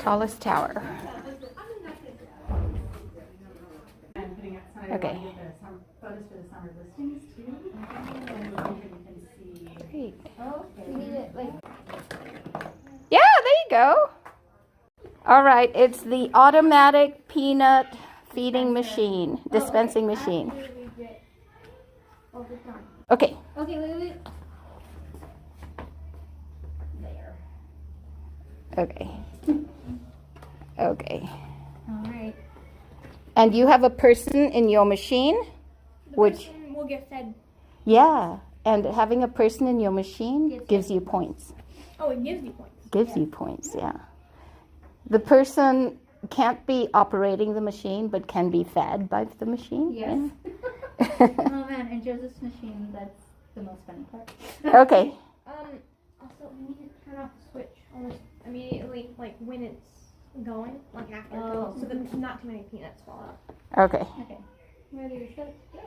Tallest tower. Okay. Great. Yeah, there you go. All right, it's the automatic peanut feeding machine, dispensing machine. Okay. Okay, wait. There. Okay. Okay. All right. And you have a person in your machine, which will get fed. Yeah, and having a person in your machine gives you points. Oh, it gives you points. Gives you points, yeah. The person can't be operating the machine, but can be fed by the machine. Yes. Yeah. Oh man, and Joseph's machine, that's the most funny part. Okay. Also, we need to turn off the switch almost immediately, like when it's going, like after it goes, so that not too many peanuts fall out. Okay. Okay. Ready to shut? Go.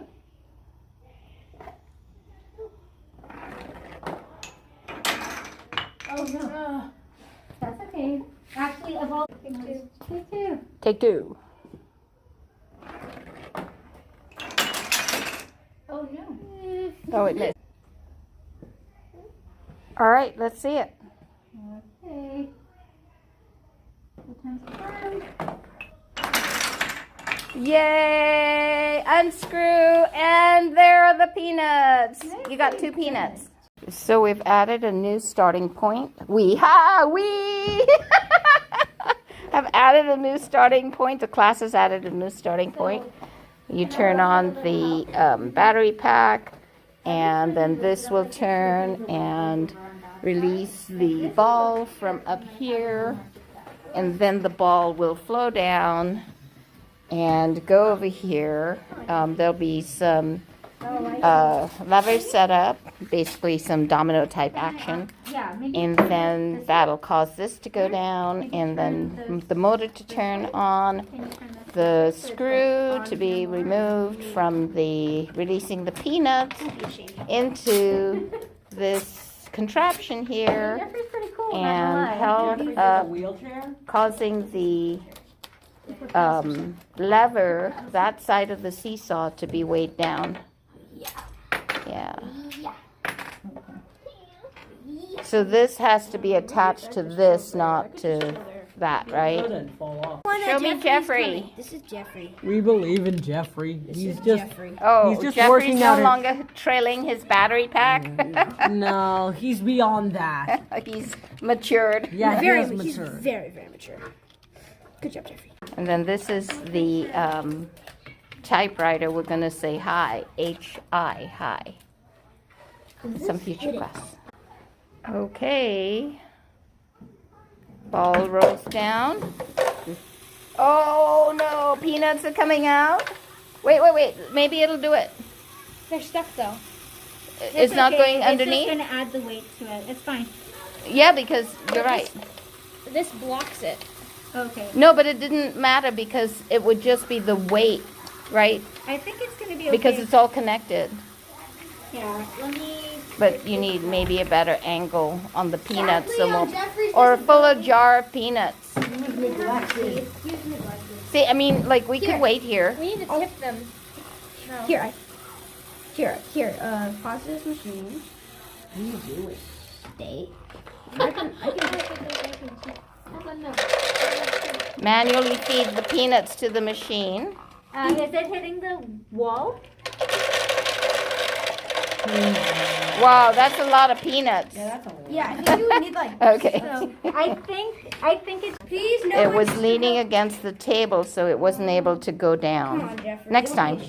Oh no. That's okay. Actually, of all, take two. Take two. Oh no. Oh, it missed. All right, let's see it. Okay. What time's the time? Yay! Unscrew, and there are the peanuts. You got two peanuts. So we've added a new starting point. We have added a new starting point. The class has added a new starting point. You turn on the battery pack, and then this will turn and release the ball from up here, and then the ball will flow down and go over here. There'll be some lever set up, basically some domino type action, and then that'll cause this to go down, and then the motor to turn on, the screw to be removed from the releasing the peanuts into this contraption here and held up, causing the lever, that side of the seesaw, to be weighed down. Yeah. So this has to be attached to this, not to that, right? Show me Jeffrey. This is Jeffrey. We believe in Jeffrey. He's just Jeffrey's working no out longer trailing his battery pack. No, he's beyond that. He's matured. Yeah, He's mature. very, very mature. Good job, Jeffrey. And then this is the typewriter. We're going to say hi, H-I, hi. In some future class. Okay. Ball rolls down. Oh no, peanuts are coming out. Wait. Maybe it'll do it. They're stuck though. It's not going underneath? It's just going to add the weight to it. It's fine. Yeah, because you're right. This blocks it. Okay. No, but it didn't matter because it would just be the weight, right? I think it's going to be okay. Because it's all connected. Yeah, let me... But you need maybe a better angle on the peanuts, or a full jar of peanuts. See, I mean, like we could wait here. We need to tip them. No. Here. Pause this machine. What are you doing? Stay. Manually feed the peanuts to the machine. Is it hitting the wall? Wow, that's a lot of peanuts. Yeah, that's a lot. Yeah, I think you would need like. Okay. So I think it's. Please no. It was leaning against the table, so it wasn't able to go down. Come on, Jeffrey. Next time.